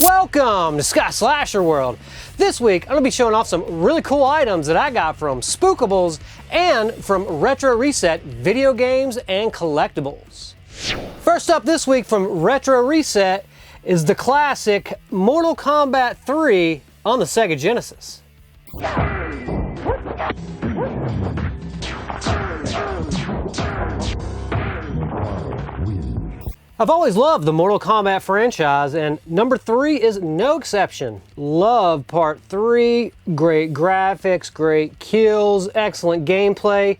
Welcome to Scott Slasher World. This week, I'm going to be showing off some really cool items that I got from Spookables and from Retro Reset video games and collectibles. First up this week from Retro Reset is the classic Mortal Kombat 3 on the Sega Genesis. I've always loved the Mortal Kombat franchise, and number 3 is no exception. Love part 3, great graphics, great kills, excellent gameplay,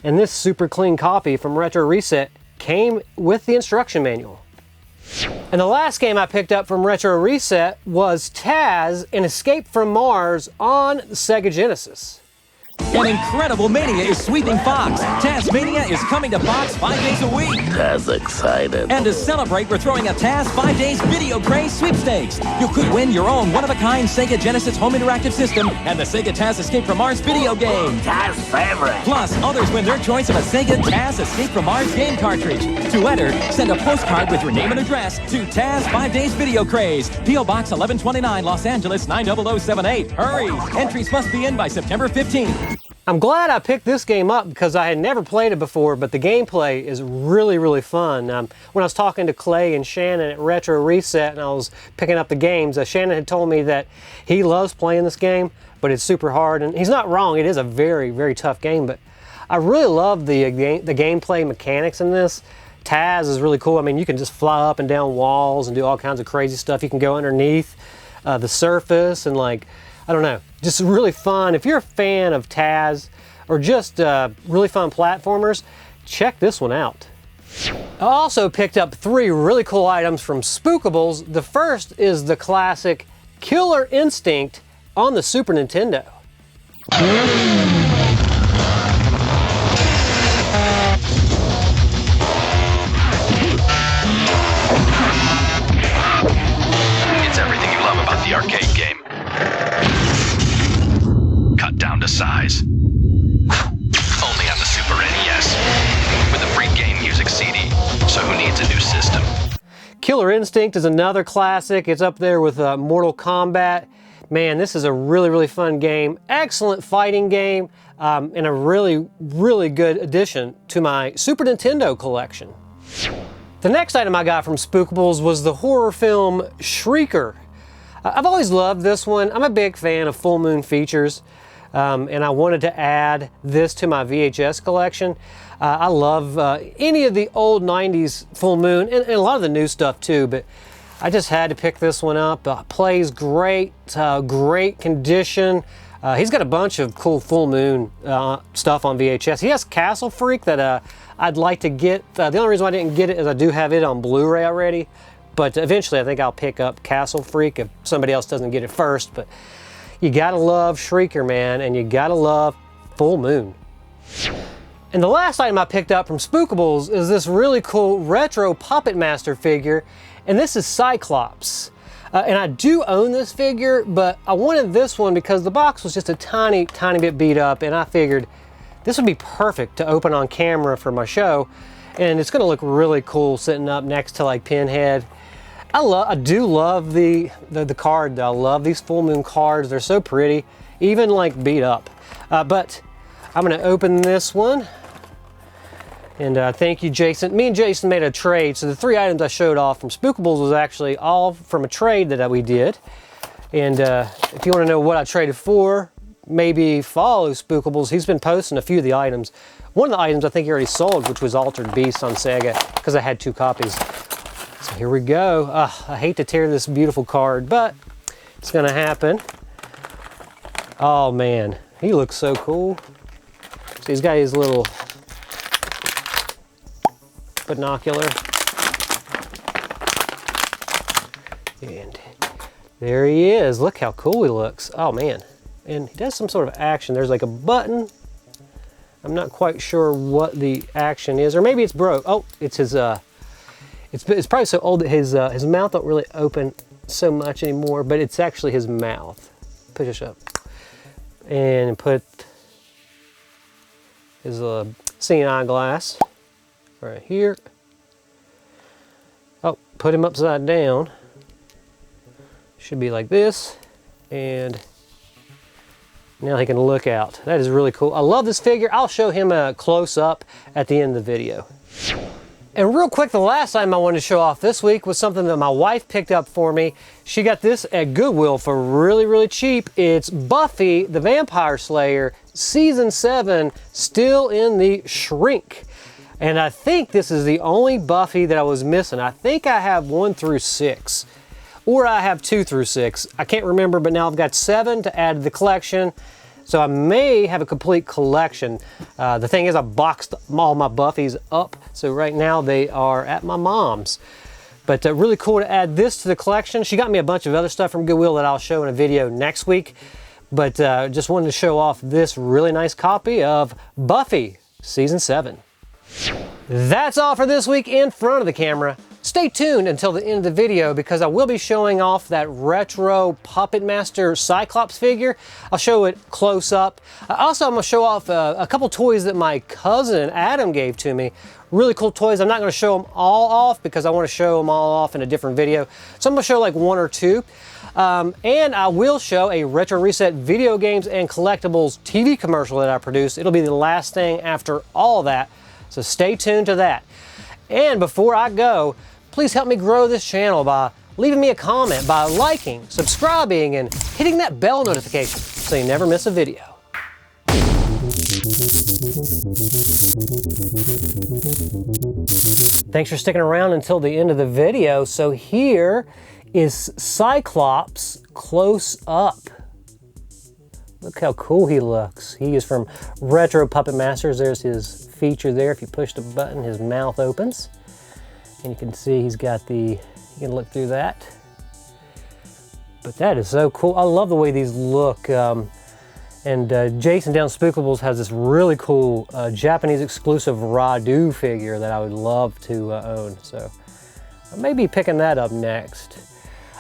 and this super clean copy from Retro Reset came with the instruction manual. And the last game I picked up from Retro Reset was Taz and Escape from Mars on the Sega Genesis. An incredible mania is sweeping Fox. Taz-mania is coming to Fox 5 days a week. Taz excited. And to celebrate, we're throwing a Taz 5 Days Video Craze sweepstakes. You could win your own one-of-a-kind Sega Genesis home interactive system and the Sega Taz Escape from Mars video game. Taz favorite. Plus, others win their choice of a Sega Taz Escape from Mars game cartridge. To enter, send a postcard with your name and address to Taz 5 Days Video Craze, P.O. Box 1129, Los Angeles 90078. Hurry! Entries must be in by September 15th. I'm glad I picked this game up because I had never played it before, but the gameplay is really fun. When I was talking to Clay and Shannon at Retro Reset and I was picking up the games, Shannon had told me that he loves playing this game, but it's super hard, and he's not wrong. It is a very tough game, but I really love the gameplay mechanics in this. Taz is really cool. I mean, you can just fly up and down walls and do all kinds of crazy stuff. You can go underneath the surface and, like, I don't know, just really fun. If you're a fan of Taz or just really fun platformers, check this one out. I also picked up 3 really cool items from Spookables. The first is the classic Killer Instinct on the Super Nintendo. It's everything you love about the arcade game. Cut down to size. Only on the Super NES. With a free game music CD. So who needs a new system? Killer Instinct is another classic. It's up there with Mortal Kombat. Man, this is a really fun game. Excellent fighting game, and a really good addition to my Super Nintendo collection. The next item I got from Spookables was the horror film Shrieker. I've always loved this one. I'm a big fan of full moon features, and I wanted to add this to my VHS collection. I love any of the old 90s full moon, and a lot of the new stuff too, but I just had to pick this one up. Plays great, great condition. He's got a bunch of cool full moon stuff on VHS. He has Castle Freak that I'd like to get. The only reason why I didn't get it is I do have it on Blu-ray already. But eventually I think I'll pick up Castle Freak if somebody else doesn't get it first. But you gotta love Shrieker, man, and you gotta love Full Moon. And the last item I picked up from Spookables is this really cool retro Puppet Master figure, and this is Cyclops. And I do own this figure, but I wanted this one because the box was just a tiny bit beat up, and I figured this would be perfect to open on camera for my show, and it's gonna look really cool sitting up next to like Pinhead. I do love the card though. I love these full moon cards. They're so pretty, even like beat up. But I'm gonna open this one. And thank you, Jason. Me and Jason made a trade. So the 3 items I showed off from Spookables was actually all from a trade that we did. And if you wanna know what I traded for, maybe follow Spookables. He's been posting a few of the items. One of the items I think he already sold, which was Altered Beast on Sega, because I had 2 copies. So here we go. I hate to tear this beautiful card, but it's gonna happen. Oh man, he looks so cool. So he's got his little binocular. And there he is. Look how cool he looks. Oh man. And he does some sort of action. There's like a button. I'm not quite sure what the action is, or maybe it's broke. Oh, it's his, it's probably so old that his mouth don't really open so much anymore, but it's actually his mouth. Push this up. And put his seeing eyeglass right here. Oh, put him upside down. Should be like this, and now he can look out. That is really cool. I love this figure. I'll show him a close-up at the end of the video. And real quick, the last item I wanted to show off this week was something that my wife picked up for me. She got this at Goodwill for really, really cheap. It's Buffy the Vampire Slayer, Season 7, still in the shrink. And I think this is the only Buffy that I was missing. I think I have 1 through 6. Or I have 2 through 6. I can't remember, but now I've got 7 to add to the collection. So I may have a complete collection. The thing is, I boxed all my Buffys up. So right now they are at my mom's. But really cool to add this to the collection. She got me a bunch of other stuff from Goodwill that I'll show in a video next week. But just wanted to show off this really nice copy of Buffy Season 7. That's all for this week in front of the camera. Stay tuned until the end of the video because I will be showing off that retro Puppet Master Cyclops figure. I'll show it close up. Also, I'm going to show off a couple toys that my cousin Adam gave to me. Really cool toys. I'm not going to show them all off because I want to show them all off in a different video. So I'm going to show like 1 or 2. And I will show a Retro Reset video games and collectibles TV commercial that I produced. It'll be the last thing after all that. So stay tuned to that. And before I go, please help me grow this channel by leaving me a comment, by liking, subscribing, and hitting that bell notification so you never miss a video. Thanks for sticking around until the end of the video. So here is Cyclops close up. Look how cool he looks. He is from Retro Puppet Masters. There's his feature there. If you push the button, his mouth opens. And you can see he's got the, you can look through that. But that is so cool. I love the way these look. And Jason down Spookables has this really cool Japanese exclusive Radu figure that I would love to own. So I may be picking that up next.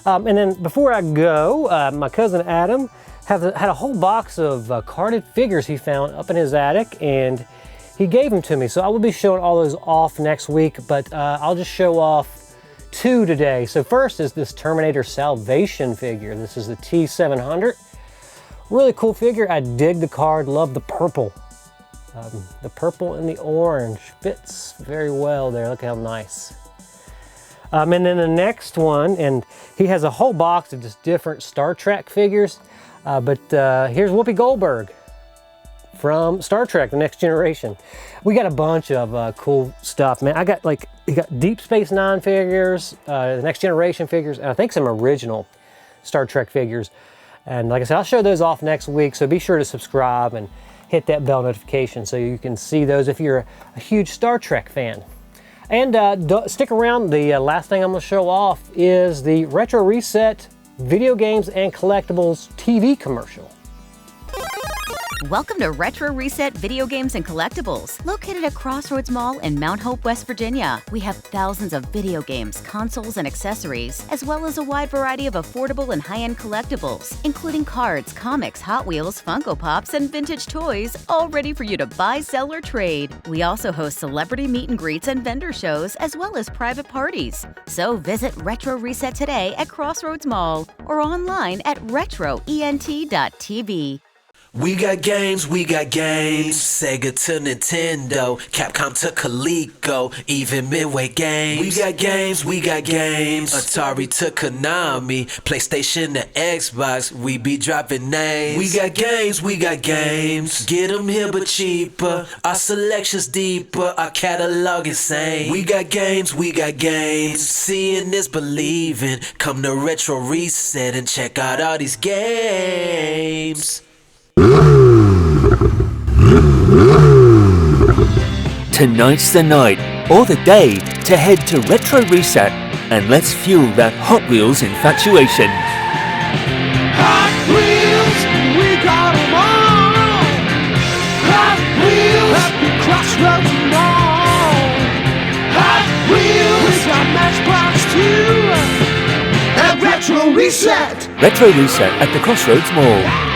And then before I go, my cousin Adam had a whole box of carded figures he found up in his attic, and he gave them to me. So I will be showing all those off next week, but I'll just show off 2 today. So first is this Terminator Salvation figure. This is the T700. Really cool figure. I dig the card, love the purple. The purple and the orange fits very well there. Look how nice. And then the next one, and he has a whole box of just different Star Trek figures. But here's Whoopi Goldberg from Star Trek, The Next Generation. We got a bunch of cool stuff, man. You got Deep Space Nine figures, The Next Generation figures, and I think some original Star Trek figures. And like I said, I'll show those off next week, so be sure to subscribe and hit that bell notification so you can see those if you're a huge Star Trek fan. And stick around. The last thing I'm going to show off is the Retro Reset video games and collectibles TV commercial. Welcome to Retro Reset Video Games and Collectibles, located at Crossroads Mall in Mount Hope, West Virginia. We have thousands of video games, consoles, and accessories, as well as a wide variety of affordable and high-end collectibles, including cards, comics, Hot Wheels, Funko Pops, and vintage toys, all ready for you to buy, sell, or trade. We also host celebrity meet and greets and vendor shows, as well as private parties. So visit Retro Reset today at Crossroads Mall or online at retroent.tv. We got games, Sega to Nintendo, Capcom to Coleco, even Midway Games. We got games, Atari to Konami, PlayStation to Xbox, we be dropping names. We got games, get them here but cheaper, our selection's deeper, our catalog insane. We got games, seeing is believing, come to Retro Reset and check out all these games. Tonight's the night, or the day, to head to Retro Reset and let's fuel that Hot Wheels infatuation. Hot Wheels, we got 'em all. Hot Wheels, at the Crossroads Mall. Hot Wheels, we got Matchbox too. And Retro Reset. Retro Reset at the Crossroads Mall.